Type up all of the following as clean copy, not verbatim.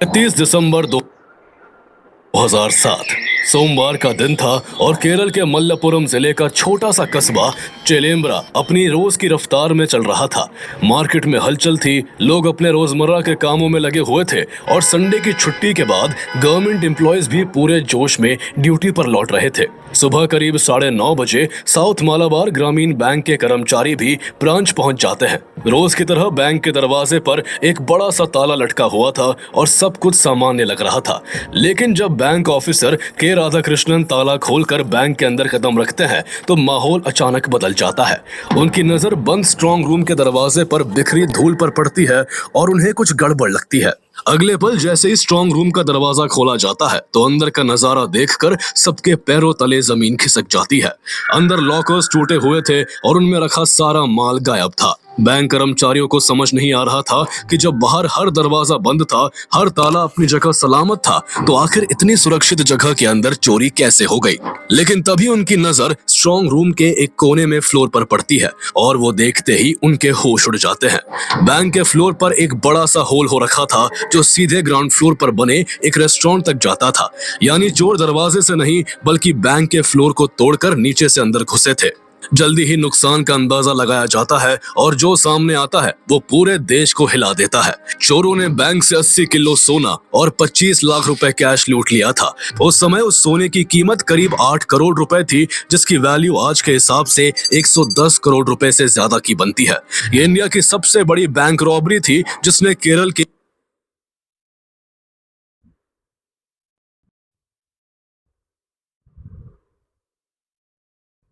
30 दिसंबर 2007 सोमवार का दिन था और केरल के मल्लपुरम जिले का छोटा सा कस्बा चेलेम्ब्रा अपनी रोज की रफ्तार में चल रहा था। मार्केट में हलचल थी, लोग अपने रोजमर्रा के कामों में लगे हुए थे और संडे की छुट्टी के बाद गवर्नमेंट एम्प्लॉयज भी पूरे जोश में ड्यूटी पर लौट रहे थे। सुबह करीब 9:30 बजे साउथ मालाबार ग्रामीण बैंक के कर्मचारी भी ब्रांच पहुंच जाते हैं। रोज की तरह बैंक के दरवाजे पर एक बड़ा सा ताला लटका हुआ था और सब कुछ सामान्य लग रहा था। लेकिन जब बैंक ऑफिसर के राधाकृष्णन ताला खोलकर बैंक के अंदर कदम रखते हैं तो माहौल अचानक बदल जाता है। उनकी नजर बंद स्ट्रांग रूम के दरवाजे पर बिखरी धूल पर पड़ती है और उन्हें कुछ गड़बड़ लगती है। अगले पल जैसे ही स्ट्रांग रूम का दरवाजा खोला जाता है तो अंदर का नजारा देखकर सबके पैरों तले जमीन खिसक जाती है। अंदर लॉकर्स टूटे हुए थे और उनमें रखा सारा माल गायब था। बैंक कर्मचारियों को समझ नहीं आ रहा था कि जब बाहर हर दरवाजा बंद था, हर ताला अपनी जगह सलामत था, तो आखिर इतनी सुरक्षित जगह के अंदर चोरी कैसे हो गई। लेकिन तभी उनकी नजर स्ट्रांग रूम के एक कोने में फ्लोर पर पड़ती है और वो देखते ही उनके होश उड़ जाते हैं। बैंक के फ्लोर पर एक बड़ा सा होल हो रखा था जो सीधे ग्राउंड फ्लोर पर बने एक रेस्टोरेंट तक जाता था। यानी चोर दरवाजे से नहीं बल्कि बैंक के फ्लोर को तोड़कर नीचे से अंदर घुसे थे। जल्दी ही नुकसान का अंदाजा लगाया जाता है और जो सामने आता है वो पूरे देश को हिला देता है। चोरों ने बैंक से 80 किलो सोना और 25 लाख रुपए कैश लूट लिया था। उस समय उस सोने की कीमत करीब 8 करोड़ रुपए थी, जिसकी वैल्यू आज के हिसाब से 110 करोड़ रुपए से ज्यादा की बनती है। ये इंडिया की सबसे बड़ी बैंक रॉबरी थी जिसने केरल के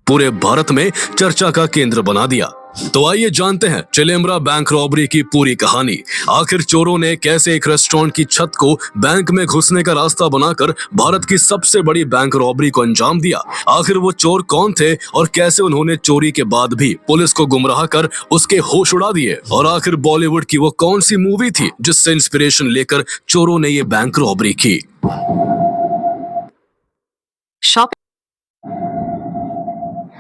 पूरे भारत में चर्चा का केंद्र बना दिया। तो आइए जानते हैं चेलेम्ब्रा बैंक रॉबरी की पूरी कहानी। आखिर चोरों ने कैसे एक रेस्टोरेंट की छत को बैंक में घुसने का रास्ता बनाकर भारत की सबसे बड़ी बैंक रॉबरी को अंजाम दिया। आखिर वो चोर कौन थे और कैसे उन्होंने चोरी के बाद भी पुलिस को गुमराह कर उसके होश उड़ा दिए। और आखिर बॉलीवुड की वो कौन सी मूवी थी जिससे इंस्पिरेशन लेकर चोरों ने ये बैंक रॉबरी की।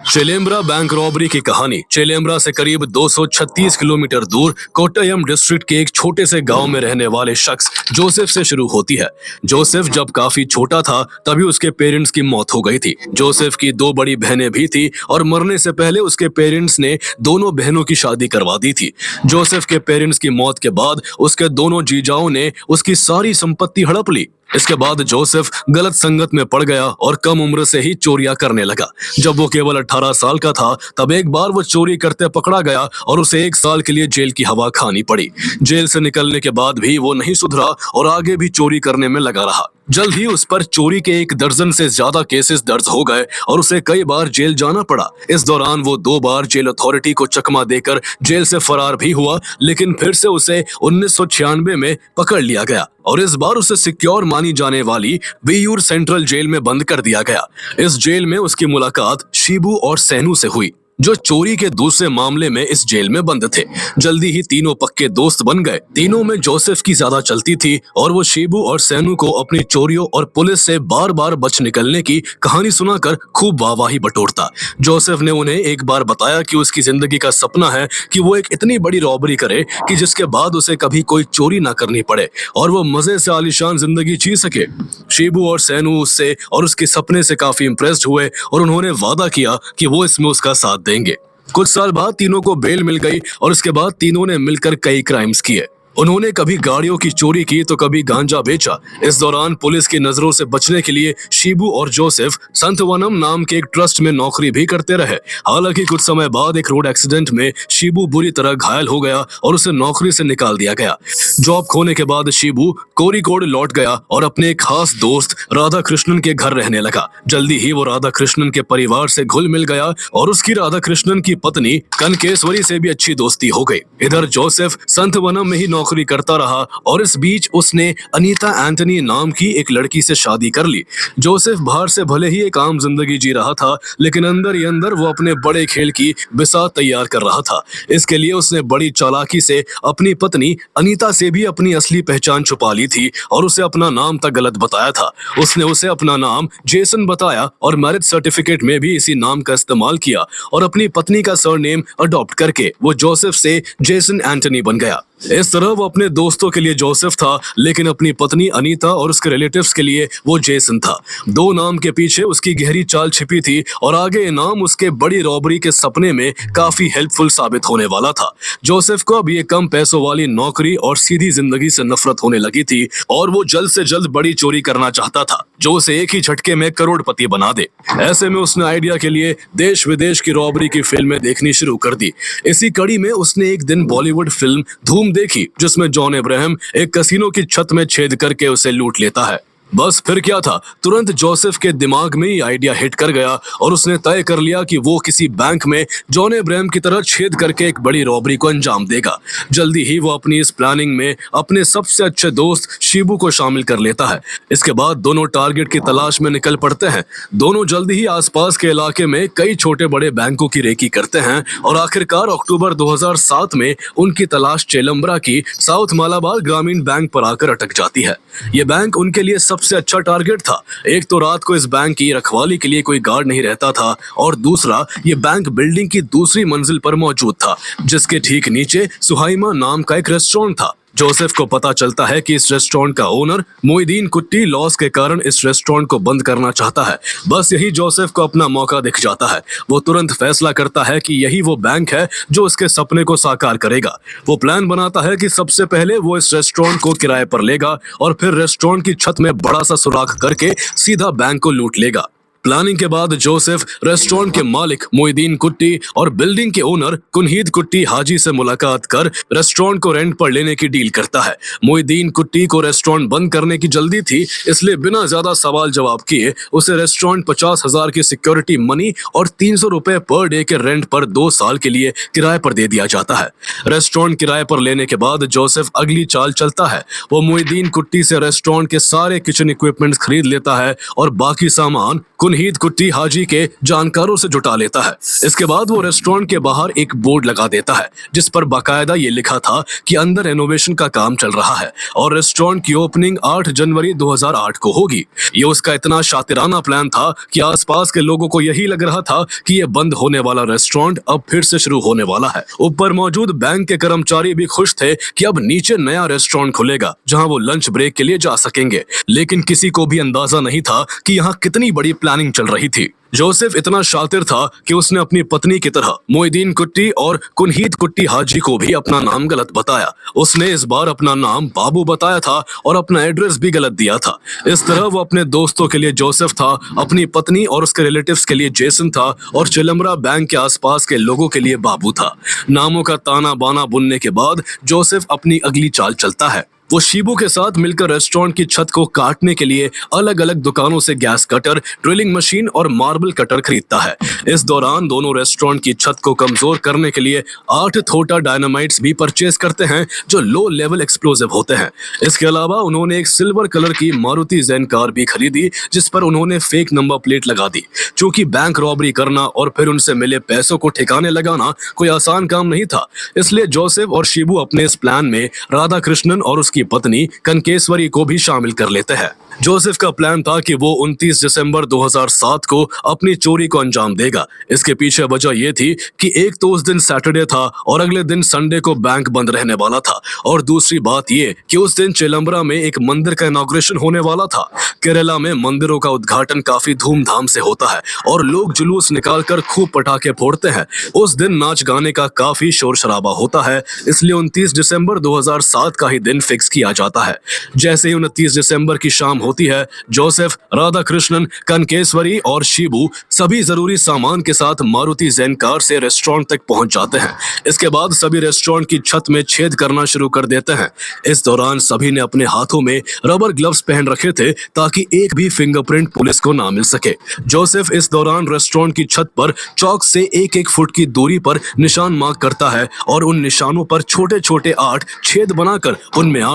चेलेम्ब्रा बैंक रॉबरी की कहानी चेलेम्ब्रा से करीब 236 किलोमीटर दूर कोट्टयम डिस्ट्रिक्ट के एक छोटे से गांव में रहने वाले शख्स जोसेफ से शुरू होती है। जोसेफ जब काफी छोटा था तभी उसके पेरेंट्स की मौत हो गई थी। जोसेफ की 2 बड़ी बहनें भी थी और मरने से पहले उसके पेरेंट्स ने दोनों बहनों की शादी करवा दी थी। जोसेफ के पेरेंट्स की मौत के बाद उसके दोनों जीजाओं ने उसकी सारी संपत्ति हड़प ली। इसके बाद जोसेफ गलत संगत में पड़ गया और कम उम्र से ही चोरियां करने लगा। जब वो केवल 18 साल का था तब एक बार वो चोरी करते पकड़ा गया और उसे 1 साल के लिए जेल की हवा खानी पड़ी। जेल से निकलने के बाद भी वो नहीं सुधरा और आगे भी चोरी करने में लगा रहा। जल्द ही उस पर चोरी के 1 दर्जन से ज्यादा केसेस दर्ज हो गए और उसे कई बार जेल जाना पड़ा। इस दौरान वो 2 बार जेल अथॉरिटी को चकमा देकर जेल से फरार भी हुआ, लेकिन फिर से उसे 1996 में पकड़ लिया गया और इस बार उसे सिक्योर मानी जाने वाली वियूर सेंट्रल जेल में बंद कर दिया गया। इस जेल में उसकी मुलाकात शिबू और सैनू से हुई जो चोरी के दूसरे मामले में इस जेल में बंद थे। जल्दी ही तीनों पक्के दोस्त बन गए। तीनों में जोसेफ की ज्यादा चलती थी और वो शिबू और सैनू को अपनी चोरियों और पुलिस से बार बार बच निकलने की कहानी सुनाकर खूब वाहवाही बटोरता। जोसेफ ने उन्हें एक बार बताया कि उसकी जिंदगी का सपना है कि वो एक इतनी बड़ी रॉबरी करे कि जिसके बाद उसे कभी कोई चोरी ना करनी पड़े और वो मजे से आलीशान जिंदगी जी सके। शिबू और सैनू उससे और उसके सपने से काफी इंप्रेस्ड हुए और उन्होंने वादा किया कि वो इसमें उसका साथ देंगे। कुछ साल बाद तीनों को बेल मिल गई और उसके बाद तीनों ने मिलकर कई क्राइम्स किए। उन्होंने कभी गाड़ियों की चोरी की तो कभी गांजा बेचा। इस दौरान पुलिस की नजरों से बचने के लिए शिबू और जोसेफ संतवनम नाम के एक ट्रस्ट में नौकरी भी करते रहे। हालांकि कुछ समय बाद एक रोड एक्सीडेंट में शिबू बुरी तरह घायल हो गया और उसे नौकरी से निकाल दिया गया। जॉब खोने के बाद शिबू कोरिकोड लौट गया और अपने एक खास दोस्त राधा कृष्णन के घर रहने लगा। जल्दी ही वो राधा कृष्णन के परिवार से घुल मिल गया और उसकी राधा कृष्णन की पत्नी कनकेश्वरी से भी अच्छी दोस्ती हो गई। इधर जोसेफ संतवनम में ही नौकरी करता रहा और इस बीच उसने अनीता एंटनी नाम की एक लड़की से शादी कर ली। जोसेफ बाहर से भले ही एक आम जिंदगी जी रहा था, लेकिन अंदर ही अंदर वो अपने बड़े खेल की बिसात तैयार कर रहा था। इसके लिए उसने बड़ी चालाकी से अपनी पत्नी अनीता से भी अपनी असली पहचान छुपा ली थी और उसे अपना नाम तक गलत बताया था। उसने उसे अपना नाम जेसन बताया और मैरिज सर्टिफिकेट में भी इसी नाम का इस्तेमाल किया और अपनी पत्नी का सरनेम अडॉप्ट करके वो जोसेफ से जेसन एंटनी बन गया। इस तरह वो अपने दोस्तों के लिए जोसेफ था, लेकिन अपनी पत्नी अनीता और उसके रिलेटिव्स के लिए वो जेसन था। दो नाम के पीछे उसकी गहरी चाल छिपी थी और आगे ये नाम उसके बड़ी रॉबरी के सपने में काफी हेल्पफुल साबित होने वाला था। जोसेफ को अब ये कम पैसों वाली नौकरी और सीधी जिंदगी से नफरत होने लगी थी और वो जल्द से जल्द बड़ी चोरी करना चाहता था जो उसे एक ही झटके में करोड़पति बना दे। ऐसे में उसने आइडिया के लिए देश विदेश की रॉबरी की फिल्में देखनी शुरू कर दी। इसी कड़ी में उसने एक दिन बॉलीवुड फिल्म धूम देखी, जिसमें जॉन अब्राहम एक कसिनो की छत में छेद करके उसे लूट लेता है। बस फिर क्या था, तुरंत जोसेफ के दिमाग में ये आइडिया हिट कर गया और उसने तय कर लिया कि वो किसी बैंक में जॉन अब्राहम की तरह छेद करके एक बड़ी रॉबरी को अंजाम देगा। जल्दी ही वो अपनी इस प्लानिंग में अपने सबसे अच्छे दोस्त शिबू को शामिल कर लेता है। इसके बाद दोनों टारगेट की तलाश में निकल पड़ते हैं। दोनों जल्दी ही आसपास के इलाके में कई छोटे बड़े बैंकों की रेकी करते हैं और आखिरकार अक्टूबर 2007 में उनकी तलाश चेलम्बरा की साउथ मालाबार ग्रामीण बैंक पर आकर अटक जाती है। ये बैंक उनके लिए सबसे अच्छा टारगेट था। एक तो रात को इस बैंक की रखवाली के लिए कोई गार्ड नहीं रहता था और दूसरा ये बैंक बिल्डिंग की दूसरी मंजिल पर मौजूद था, जिसके ठीक नीचे सुहाइमा नाम का एक रेस्टोरेंट था। जोसेफ को पता चलता है कि इस रेस्टोरेंट का ओनर मोइदीन कुट्टी लॉस के कारण इस रेस्टोरेंट को बंद करना चाहता है। बस यही जोसेफ को अपना मौका दिख जाता है। वो तुरंत फैसला करता है कि यही वो बैंक है जो उसके सपने को साकार करेगा। वो प्लान बनाता है कि सबसे पहले वो इस रेस्टोरेंट को किराए पर लेगा और फिर रेस्टोरेंट की छत में बड़ा सा सुराख करके सीधा बैंक को लूट लेगा। प्लानिंग के बाद जोसेफ रेस्टोरेंट के मालिक मोइदीन कुट्टी और बिल्डिंग के ओनर कुनहीद कुट्टी हाजी से मुलाकात कर रेस्टोरेंट को रेंट पर लेने की डील करता है। मोइदीन कुट्टी को रेस्टोरेंट बंद करने की जल्दी थी, इसलिए बिना ज्यादा सवाल जवाब किए उसे रेस्टोरेंट 50,000 की सिक्योरिटी मनी और 300 रुपए पर डे के रेंट पर 2 साल के लिए किराए पर दे दिया जाता है। रेस्टोरेंट किराए पर लेने के बाद जोसेफ अगली चाल चलता है। वो मोइदीन कुट्टी से रेस्टोरेंट के सारे किचन इक्विपमेंट्स खरीद लेता है और बाकी सामान कुनहीद कुट्टी हाजी के जानकारों से जुटा लेता है। इसके बाद वो रेस्टोरेंट के बाहर एक बोर्ड लगा देता है जिस पर बाकायदा ये लिखा था कि अंदर रेनोवेशन का काम चल रहा है और रेस्टोरेंट की ओपनिंग 8 जनवरी 2008 को होगी। ये उसका इतना शातिराना प्लान था कि आसपास के लोगों को यही लग रहा था कि ये बंद होने वाला रेस्टोरेंट अब फिर से शुरू होने वाला है। ऊपर मौजूद बैंक के कर्मचारी भी खुश थे कि अब नीचे नया रेस्टोरेंट खुलेगा जहां वो लंच ब्रेक के लिए जा सकेंगे, लेकिन किसी को भी अंदाजा नहीं था कि यहाँ कितनी बड़ी प्लानिंग चल रही थी। जोसेफ इतना शातिर था कि उसने अपनी पत्नी की तरह मोइदीन कुट्टी और कुनहीद कुट्टी हाजी को भी अपना नाम गलत बताया। उसने इस बार अपना नाम बाबू बताया था और अपना एड्रेस भी गलत दिया था। इस तरह वो अपने दोस्तों के लिए जोसेफ था, अपनी पत्नी और उसके रिलेटिव्स के लिए जेसन था और चिलम्बरा बैंक के आसपास के लोगों के लिए बाबू था। नामों का ताना बाना बुनने के बाद जोसेफ अपनी अगली चाल चलता है। वो शिबू के साथ मिलकर रेस्टोरेंट की छत को काटने के लिए अलग अलग दुकानों से गैस कटर, ड्रिलिंग मशीन और मार्बल कटर खरीदता है। इस दौरान दोनों रेस्टोरेंट की छत को कमजोर करने के लिए 8 थोटा डायनामाइट्स भी परचेज करते हैं जो लो लेवल एक्सप्लोजिव होते हैं। इसके अलावा उन्होंने एक सिल्वर कलर की मारुति जैन कार भी खरीदी जिस पर उन्होंने फेक नंबर प्लेट लगा दी। चूंकि बैंक रॉबरी करना और फिर उनसे मिले पैसों को ठिकाने लगाना कोई आसान काम नहीं था, इसलिए जोसेफ और शिबू अपने इस प्लान में राधा कृष्णन और की पत्नी कनकेश्वरी को भी शामिल कर लेते हैं। जोसेफ का प्लान था कि वो 29 दिसंबर 2007 को अपनी चोरी को अंजाम देगा। इसके पीछे वजह यह थी कि एक तो उस दिन सैटरडे था और अगले दिन संडे को बैंक बंद रहने वाला था, और दूसरी बात यह कि उस दिन चिलम्बरा में एक मंदिर का इनॉग्रेशन होने वाला था। केरला में मंदिरों का उद्घाटन काफी धूमधाम से होता है और लोग जुलूस निकालकर खूब पटाखे फोड़ते हैं। उस दिन नाच गाने का काफी शोर शराबा होता है, इसलिए 29 दिसंबर 2007 का ही दिन फिक्स किया जाता है। जैसे ही 29 दिसंबर की शाम होती है, जोसेफ, राधा कृष्णन, कनकेश्वरी और शिबू सभी जरूरी सामान के साथ मारुति जैन कार से रेस्टोरेंट तक पहुंच जाते हैं। इसके बाद सभी रेस्टोरेंट की छत में छेद करना शुरू कर देते हैं। इस दौरान सभी ने अपने हाथों में रबर ग्लव्स पहन रखे थे ताकि एक भी फिंगरप्रिंट पुलिस को ना मिल सके। जोसेफ इस दौरान रेस्टोरेंट की छत पर चौक से 1-1 फुट की दूरी पर निशान मार्क करता है और उन निशानों पर छोटे छोटे 8 छेद बनाकर उनमें 8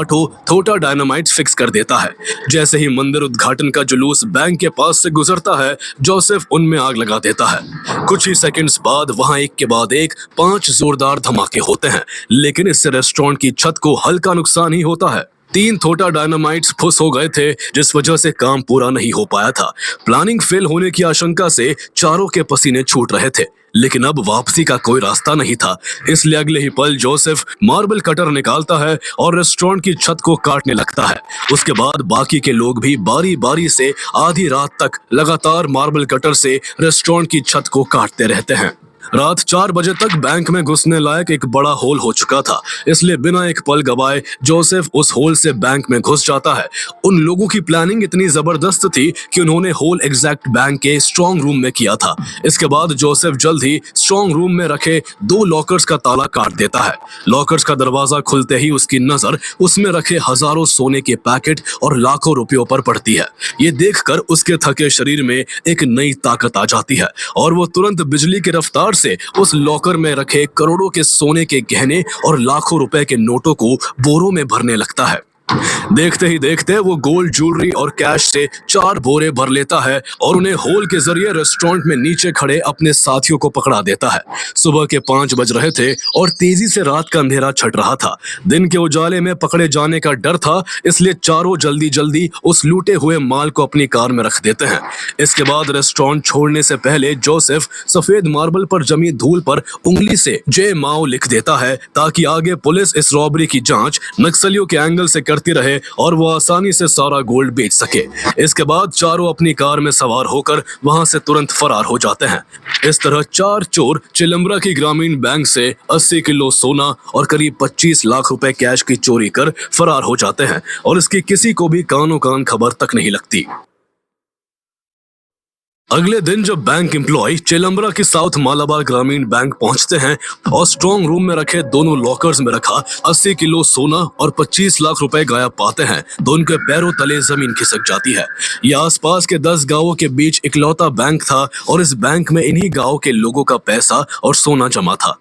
थोटा डायनामाइट फिक्स कर देता है। जैसे ही मंदिर उद्घाटन का जुलूस बैंक के पास से गुजरता है, जोसेफ उनमें आग लगा देता है। कुछ ही सेकंड्स बाद वहां एक के बाद एक 5 जोरदार धमाके होते हैं, लेकिन इससे रेस्टोरेंट की छत को हल्का नुकसान ही होता है। 3 थोटा डायनामाइट्स फुस हो गए थे, जिस वजह से काम पूरा नहीं हो पाया था। प्लानिंग फेल होने की आशंका से चारों के पसीने छूट रहे थे, लेकिन अब वापसी का कोई रास्ता नहीं था। इसलिए अगले ही पल जोसेफ मार्बल कटर निकालता है और रेस्टोरेंट की छत को काटने लगता है। उसके बाद बाकी के लोग भी बारी बारी से आधी रात तक लगातार मार्बल कटर से रेस्टोरेंट की छत को काटते रहते हैं। रात 4 बजे तक बैंक में घुसने लायक एक बड़ा होल हो चुका था, इसलिए बिना एक पल गवाए जोसेफ उस होल से बैंक में घुस जाता है। उन लोगों की प्लानिंग इतनी जबरदस्त थी कि उन्होंने होल एग्जैक्ट बैंक के स्ट्रॉन्ग रूम में किया था। इसके बाद जोसेफ जल्द ही स्ट्रॉन्ग रूम में रखे 2 लॉकर्स का ताला काट देता है। लॉकर्स का दरवाजा खुलते ही उसकी नजर उसमें रखे हजारों सोने के पैकेट और लाखों रुपयों पर पड़ती है। ये देखकर उसके थके शरीर में एक नई ताकत आ जाती है और वो तुरंत बिजली की रफ्तार से उस लॉकर में रखे करोड़ों के सोने के गहने और लाखों रुपए के नोटों को बोरों में भरने लगता है। देखते ही देखते वो गोल्ड ज्वेलरी और कैश से 4 बोरे भर लेता है और उन्हें होल के जरिए रेस्टोरेंट में नीचे खड़े अपने साथियों को पकड़ा देता है। सुबह के 5 बज रहे थे और तेजी से रात का अंधेरा छट रहा था। दिन के उजाले में पकड़े जाने का डर था, इसलिए चारों जल्दी जल्दी उस लूटे हुए माल को अपनी कार में रख देते हैं। इसके बाद रेस्टोरेंट छोड़ने से पहले जोसेफ सफेद मार्बल पर जमी धूल पर उंगली से जे माओ लिख देता है, ताकि आगे पुलिस इस रॉबरी की जांच नक्सलियों के एंगल से करती रहे और वो आसानी से सारा गोल्ड बेच सके। इसके बाद चारों अपनी कार में सवार होकर वहां से तुरंत फरार हो जाते हैं। इस तरह 4 चोर चिलम्बरा की ग्रामीण बैंक से 80 किलो सोना और करीब 25 लाख रुपए कैश की चोरी कर फरार हो जाते हैं और इसकी किसी को भी कानो कान खबर तक नहीं लगती। अगले दिन जब बैंक एम्प्लॉय चिलम्बरा की साउथ मालाबार ग्रामीण बैंक पहुंचते हैं और स्ट्रॉन्ग रूम में रखे दोनों लॉकर्स में रखा 80 किलो सोना और 25 लाख रुपए गायब पाते हैं तो उनके पैरों तले जमीन खिसक जाती है। यह आसपास के 10 गांवों के बीच इकलौता बैंक था और इस बैंक में इन्हीं गांव के लोगों का पैसा और सोना जमा था।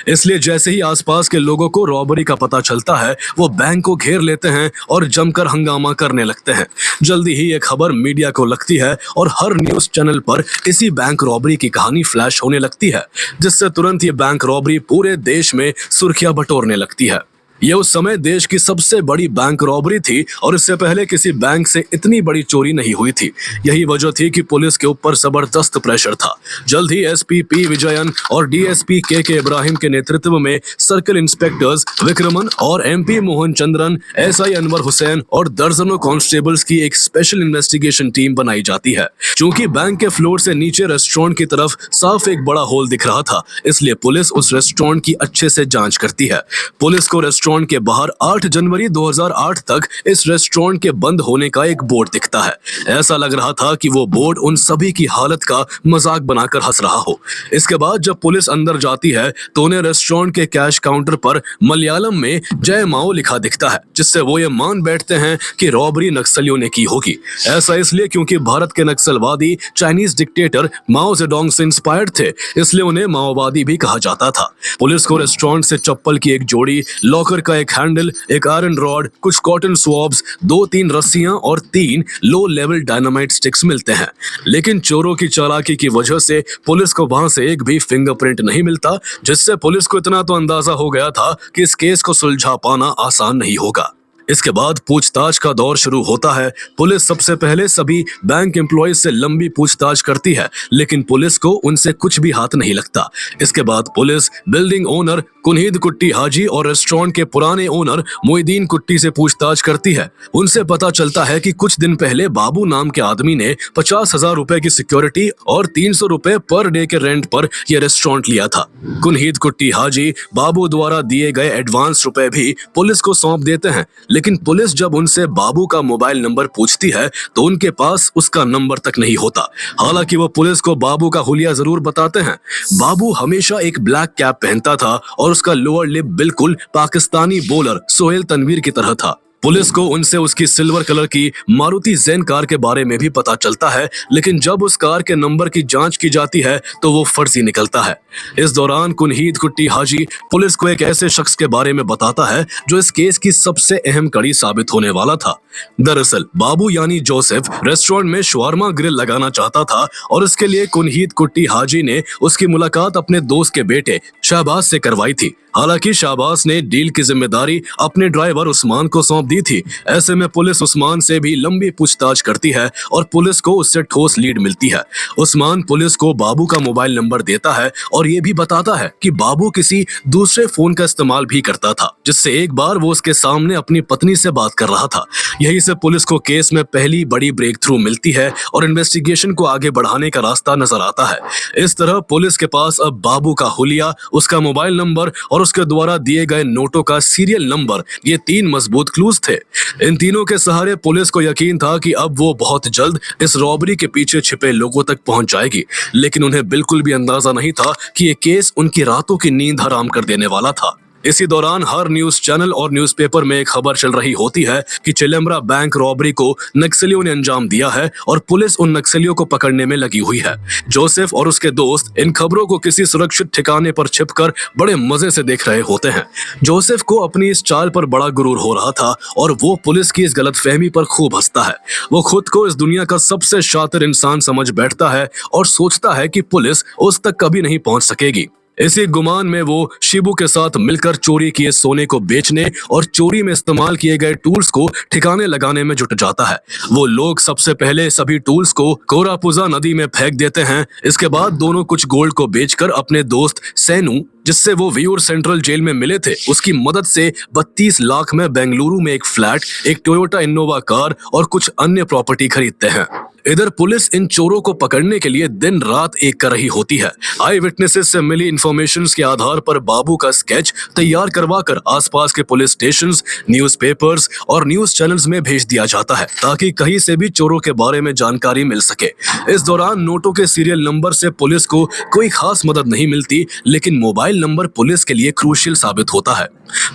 इसलिए जैसे ही आसपास के लोगों को रॉबरी का पता चलता है, वो बैंक को घेर लेते हैं और जमकर हंगामा करने लगते हैं। जल्दी ही ये खबर मीडिया को लगती है और हर न्यूज चैनल पर इसी बैंक रॉबरी की कहानी फ्लैश होने लगती है, जिससे तुरंत ये बैंक रॉबरी पूरे देश में सुर्खियां बटोरने लगती है। यह उस समय देश की सबसे बड़ी बैंक रॉबरी थी और इससे पहले किसी बैंक से इतनी बड़ी चोरी नहीं हुई थी। यही वजह थी कि पुलिस के ऊपर जबरदस्त प्रेशर था। जल्द ही एसपी पी विजयन और डीएसपी के इब्राहिम के नेतृत्व में सर्कल इंस्पेक्टर्स विक्रमन और एमपी मोहन चंद्रन, एसआई अनवर हुसैन और दर्जनों कांस्टेबल्स की एक स्पेशल इन्वेस्टिगेशन टीम बनाई जाती है। चूंकि बैंक के फ्लोर से नीचे रेस्टोरेंट की तरफ साफ एक बड़ा होल दिख रहा था, इसलिए पुलिस उस रेस्टोरेंट की अच्छे से जांच करती है। पुलिस को रेस्टोरेंट के बाहर 8 जनवरी 2008 तक इस रेस्टोरेंट के बंद होने का एक बोर्ड दिखता है। ऐसा लग रहा था कि वो बोर्ड उन सभी की हालत का मजाक बनाकर हंस रहा हो। इसके बाद जब पुलिस अंदर जाती है तो उन्हें रेस्टोरेंट के कैश काउंटर पर मलयालम में जय माओ लिखा दिखता है, जिससे वो ये मान बैठते हैं कि रॉबरी नक्सलियों ने की होगी। ऐसा इसलिए क्योंकि भारत के नक्सलवादी चाइनीज डिक्टेटर माओ जेडोंग से इंस्पायर्ड थे, इसलिए उन्हें माओवादी भी कहा जाता था। पुलिस को रेस्टोरेंट से चप्पल की एक जोड़ी, लॉकर का एक हैंडल, एक आयरन रॉड, कुछ कॉटन स्वॉब्स, 2-3 रस्सियां और 3 लो लेवल डायनामाइट स्टिक्स मिलते हैं। लेकिन चोरों की चालाकी की वजह से पुलिस को वहां से एक भी फिंगरप्रिंट नहीं मिलता, जिससे पुलिस को इतना तो अंदाजा हो गया था कि इस केस को सुलझा पाना आसान नहीं होगा। इसके बाद पूछताछ का दौर शुरू होता है। पुलिस सबसे पहले सभी बैंक एम्प्लॉयज से लंबी पूछताछ करती है, लेकिन पुलिस को उनसे कुछ भी हाथ नहीं लगता। इसके बाद पुलिस बिल्डिंग ओनर कुनहीद कुट्टी हाजी और रेस्टोरेंट के पुराने ओनर मोइदीन कुट्टी से पूछताछ करती है। उनसे पता चलता है कि कुछ दिन पहले बाबू नाम के आदमी ने 50,000 रुपए की सिक्योरिटी और 300 रुपए पर डे के रेंट पर यह रेस्टोरेंट लिया था। कुनहीद कुट्टी हाजी बाबू द्वारा दिए गए एडवांस रुपए भी पुलिस को सौंप देते हैं, लेकिन पुलिस जब उनसे बाबू का मोबाइल नंबर पूछती है तो उनके पास उसका नंबर तक नहीं होता। हालांकि वो पुलिस को बाबू का हुलिया जरूर बताते हैं। बाबू हमेशा एक ब्लैक कैप पहनता था और उसका लोअर लिप बिल्कुल पाकिस्तानी बॉलर सोहेल तनवीर की तरह था। पुलिस को उनसे उसकी सिल्वर कलर की मारुति ज़ेन कार के बारे में भी पता चलता है, लेकिन जब उस कार के नंबर की जांच की जाती है तो वो फर्जी निकलता है। इस दौरान कुनहीद कुट्टी हाजी पुलिस को एक ऐसे शख्स के बारे में बताता है जो इस केस की सबसे अहम कड़ी साबित होने वाला था। दरअसल बाबू यानी जोसेफ रेस्टोरेंट में शवारमा ग्रिल लगाना चाहता था और इसके लिए कुनहीद कुट्टी हाजी ने उसकी मुलाकात अपने दोस्त के बेटे शहबाज से करवाई थी। हालांकि शाहबाज ने डील की जिम्मेदारी अपने ड्राइवर उस्मान को सौंप दी थी। ऐसे में पुलिस उस्मान से भी लंबी पूछताछ करती है और पुलिस को उससे ठोस लीड मिलती है। उस्मान पुलिस को बाबू का मोबाइल नंबर देता है और ये भी बताता है कि बाबू किसी दूसरे फोन का इस्तेमाल भी करता था, जिससे एक बार वो उसके सामने अपनी पत्नी से बात कर रहा था। यही से पुलिस को केस में पहली बड़ी ब्रेक थ्रू मिलती है और इन्वेस्टिगेशन को आगे बढ़ाने का रास्ता नजर आता है। इस तरह पुलिस के पास अब बाबू का हुलिया, उसका मोबाइल नंबर और उसके द्वारा दिए गए नोटों का सीरियल नंबर, ये 3 मजबूत क्लूज थे। इन तीनों के सहारे पुलिस को यकीन था कि अब वो बहुत जल्द इस रॉबरी के पीछे छिपे लोगों तक पहुंच जाएगी, लेकिन उन्हें बिल्कुल भी अंदाजा नहीं था कि ये केस उनकी रातों की नींद हराम कर देने वाला था। इसी दौरान हर न्यूज चैनल और न्यूज़पेपर में एक खबर चल रही होती है कि चिलम्बरा बैंक रॉबरी को नक्सलियों ने अंजाम दिया है और पुलिस उन नक्सलियों को पकड़ने में लगी हुई है। जोसेफ और उसके दोस्त इन खबरों को किसी सुरक्षित ठिकाने पर छिपकर बड़े मजे से देख रहे होते हैं। जोसेफ को अपनी इस चाल पर बड़ा गुरूर हो रहा था और वो पुलिस की इस गलतफहमी पर खूब हंसता है। वो खुद को इस दुनिया का सबसे शातिर इंसान समझ बैठता है और सोचता है कि पुलिस उस तक कभी नहीं पहुंच सकेगी। इसी गुमान में वो शिबू के साथ मिलकर चोरी किए सोने को बेचने और चोरी में इस्तेमाल किए गए टूल्स को ठिकाने लगाने में जुट जाता है। वो लोग सबसे पहले सभी टूल्स को कोरापुजा नदी में फेंक देते हैं। इसके बाद दोनों कुछ गोल्ड को बेचकर अपने दोस्त सैनू, जिससे वो वियूर सेंट्रल जेल में मिले थे, उसकी मदद से 32 लाख में बेंगलुरु में एक फ्लैट, एक टोयोटा इनोवा कार और कुछ अन्य प्रॉपर्टी खरीदते हैं। इधर पुलिस इन चोरों को पकड़ने के लिए दिन रात एक कर रही होती है। आई विटनेसेस से मिली इंफॉर्मेशंस के आधार पर बाबू का स्केच तैयार करवाकर आसपास के पुलिस स्टेशंस, न्यूज़पेपर्स और न्यूज चैनल्स में भेज दिया जाता है ताकि कहीं से भी चोरों के बारे में जानकारी मिल सके। इस दौरान नोटों के सीरियल नंबर से पुलिस को कोई खास मदद नहीं मिलती, लेकिन मोबाइल नंबर पुलिस के लिए क्रूशियल साबित होता है।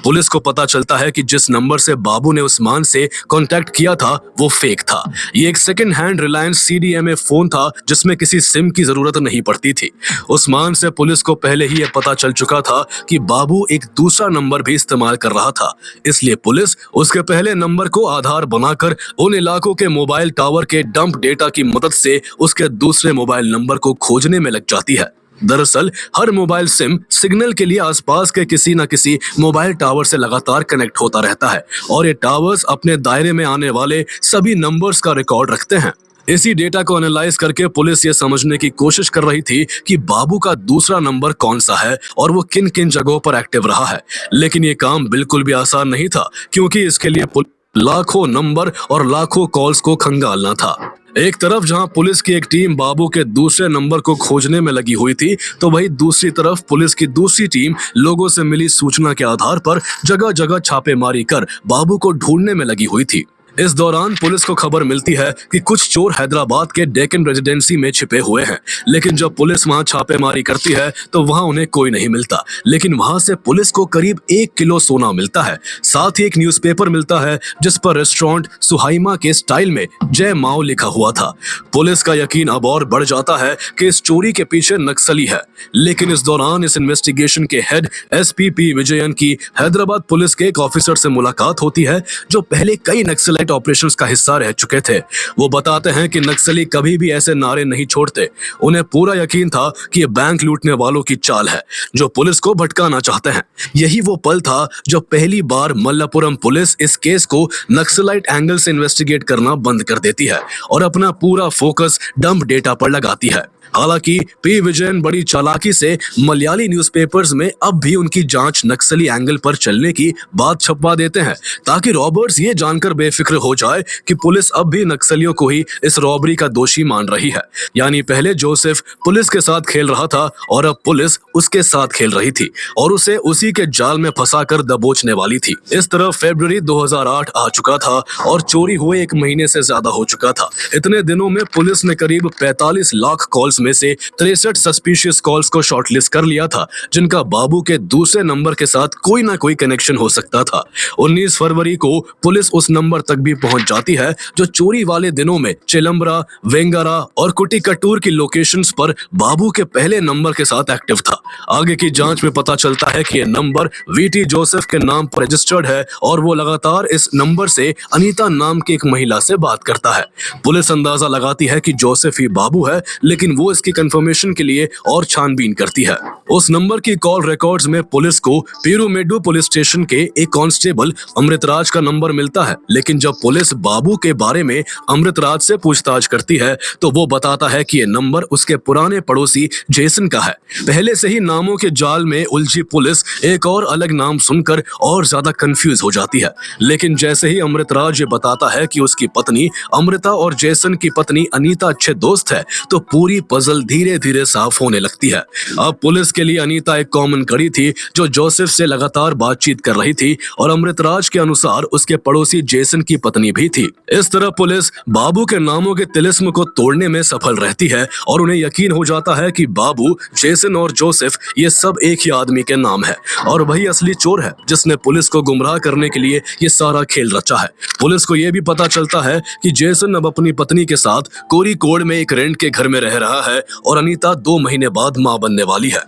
पुलिस को पता चलता है कि जिस नंबर से बाबू ने उस्मान से कांटेक्ट किया था वो फेक था। ये एक second hand Reliance CDMA phone था जिसमें किसी सिम की जरूरत नहीं पड़ती थी। उस्मान से पुलिस को पहले ही यह पता चल चुका था कि बाबू एक दूसरा नंबर भी इस्तेमाल कर रहा था, इसलिए पुलिस उसके पहले नंबर को आधार बनाकर उन इलाकों के मोबाइल टावर के डंप डेटा की मदद से उसके दूसरे मोबाइल नंबर को खोजने में लग जाती है। दरअसल हर मोबाइल सिम सिग्नल के लिए आसपास के किसी न किसी मोबाइल टावर से लगातार कनेक्ट होता रहता है और ये टावर्स अपने दायरे में आने वाले सभी नंबर्स का रिकॉर्ड रखते हैं। इसी डेटा को एनालाइज करके पुलिस ये समझने की कोशिश कर रही थी कि बाबू का दूसरा नंबर कौन सा है और वो किन किन जगहों पर एक्टिव रहा है। लेकिन ये काम बिल्कुल भी आसान नहीं था, क्योंकि इसके लिए लाखों नंबर और लाखों कॉल्स को खंगालना था। एक तरफ जहां पुलिस की एक टीम बाबू के दूसरे नंबर को खोजने में लगी हुई थी, तो वहीं दूसरी तरफ पुलिस की दूसरी टीम लोगों से मिली सूचना के आधार पर जगह जगह छापेमारी कर बाबू को ढूंढने में लगी हुई थी। इस दौरान पुलिस को खबर मिलती है कि कुछ चोर हैदराबाद के डेक्कन रेजिडेंसी में छिपे हुए हैं, लेकिन जब पुलिस वहां छापेमारी करती है तो वहां उन्हें कोई नहीं मिलता। लेकिन वहां से पुलिस को करीब 1 किलो सोना मिलता है। साथ ही एक न्यूज़पेपर मिलता है जिस पर रेस्टोरेंट सुहाइमा के स्टाइल में जय माओ लिखा हुआ था। पुलिस का यकीन अब और बढ़ जाता है कि इस चोरी के पीछे नक्सली है। लेकिन इस दौरान इस इन्वेस्टिगेशन के हेड SPP विजयन की हैदराबाद पुलिस के एक ऑफिसर से मुलाकात होती है जो पहले कई नक्सल ऑपरेशंस का हिस्सा रह चुके थे। वो बताते हैं कि नक्सली कभी भी ऐसे नारे नहीं छोड़ते। उन्हें पूरा यकीन था कि ये बैंक लूटने वालों की चाल है जो पुलिस को भटकाना चाहते हैं। यही वो पल था जब पहली बार मल्लापुरम पुलिस इस केस को नक्सलाइट एंगल से इन्वेस्टिगेट करना बंद कर देती है और अपना पूरा फोकस डंप डेटा पर लगाती है। हालांकि P विजयन बड़ी चालाकी से मलयाली न्यूज़पेपर्स में अब भी उनकी जांच नक्सली एंगल पर चलने की बात छपवा देते हैं, ताकि रॉबर्ट्स ये जानकर बेफिक्र हो जाए कि पुलिस अब भी नक्सलियों को ही इस रॉबरी का दोषी मान रही है। यानी पहले जोसेफ पुलिस के साथ खेल रहा था और अब पुलिस उसके साथ खेल रही थी और उसे उसी के जाल में फंसाकर दबोचने वाली थी। इस तरह फरवरी 2008 आ चुका था और चोरी हुए 1 महीने से ज्यादा हो चुका था। इतने दिनों में पुलिस ने करीब 45 लाख कॉल्स में से 63 सस्पिशियस कॉल्स को शॉर्टलिस्ट कर लिया था, जिनका बाबू के दूसरे नंबर के साथ कोई ना कोई कनेक्शन हो सकता था। 19 फरवरी को पुलिस उस नंबर तक भी पहुंच जाती है जो चोरी वाले दिनों में चेलम्बरा, वेंगारा और कुटीकट्टूर की लोकेशंस पर बाबू के पहले नंबर के साथ एक्टिव था। आगे की जांच में पता चलता है कि यह नंबर वीटी जोसेफ के नाम पर रजिस्टर्ड है और वो लगातार इस नंबर से अनीता नाम की एक महिला से बात करता है। पुलिस अंदाजा लगाती है कि जोसेफ ही बाबू है, लेकिन वो इसकी कंफर्मेशन के लिए और छानबीन करती है। उस नंबर की कॉल रिकॉर्ड्स में पुलिस को पीरूमेडु पुलिस स्टेशन के एक कांस्टेबल अमृतराज का नंबर मिलता है, लेकिन जब पुलिस बाबू के बारे में अमृतराज से पूछताछ करती है तो वो बताता है कि यह नंबर उसके पुराने पड़ोसी जेसन का है। पहले से ही नामों के जाल में उलझी पुलिस एक और अलग नाम सुनकर और ज्यादा कंफ्यूज हो जाती है, लेकिन जैसे ही अमृतराज ये बताता है कि उसकी पत्नी अमृता और जेसन की पत्नी अनीता अच्छे दोस्त है, तो पूरी पजल धीरे धीरे साफ होने लगती है। अब पुलिस के लिए अनीता एक कॉमन कड़ी थी जो जोसेफ से लगातार बातचीत कर रही थी और अमृतराज के अनुसार उसके पड़ोसी जेसन की पत्नी भी थी। इस तरह पुलिस बाबू के नामों के तिलिस्म को तोड़ने में सफल रहती है और उन्हें यकीन हो जाता है कि बाबू, जेसन और जोसेफ ये सब एक ही आदमी के नाम है और वही असली चोर है जिसने पुलिस को गुमराह करने के लिए ये सारा खेल रचा है। पुलिस को यह भी पता चलता है कि जेसन अब अपनी पत्नी के साथ कोरिकोड में एक रेंट के घर में रह रहा है और अनीता 2 महीने बाद मां बनने वाली है।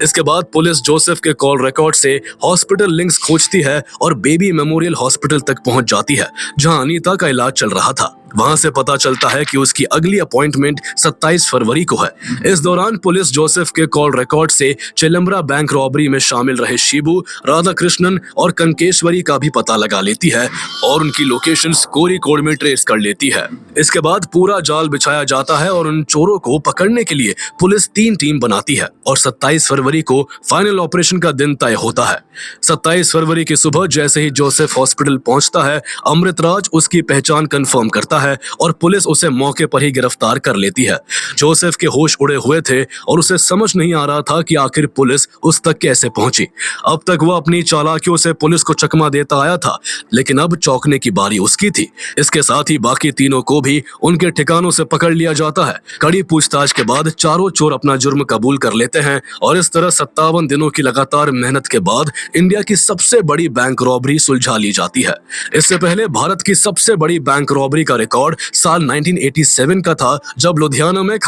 इसके बाद पुलिस जोसेफ के कॉल रिकॉर्ड से हॉस्पिटल लिंक्स खोजती है और बेबी मेमोरियल हॉस्पिटल तक पहुंच जाती है जहां अनीता का इलाज चल रहा था। वहां से पता चलता है कि उसकी अगली अपॉइंटमेंट 27 फरवरी को है। इस दौरान पुलिस जोसेफ के कॉल रिकॉर्ड से चेलम्बरा बैंक रॉबरी में शामिल रहे शिबू, राधा कृष्णन और कंकेश्वरी का भी पता लगा लेती है और उनकी लोकेशंस कोरिकोड में ट्रेस कर लेती है। इसके बाद पूरा जाल बिछाया जाता है और उन चोरों को पकड़ने के लिए पुलिस 3 टीम बनाती है और 27 फरवरी को फाइनल ऑपरेशन का दिन तय होता है। 27 फरवरी की सुबह जैसे ही जोसेफ हॉस्पिटल पहुंचता है, अमृतराज उसकी पहचान कंफर्म करता है और पुलिस उसे मौके पर ही गिरफ्तार कर लेती है। जोसेफ के होश उड़े हुए थे और उसे समझ नहीं आ रहा था कि आखिर पुलिस उस तक कैसे पहुंची। अब तक वह अपनी चालाकियों से पुलिस को चकमा देता आया था, लेकिन अब चौंकने की बारी उसकी थी। इसके साथ ही बाकी तीनों को भी उनके ठिकानों से पकड़ लिया जाता है। कड़ी पूछताछ के बाद चारों चोर अपना जुर्म कबूल कर लेते हैं और इस तरह 57 दिनों की लगातार मेहनत के बाद इंडिया की सबसे बड़ी बैंक रॉबरी सुलझा ली जाती है। इससे पहले भारत की सबसे बड़ी बैंक रॉबरी का रिकॉर्ड साल 1987 का था, जब लुधियाना में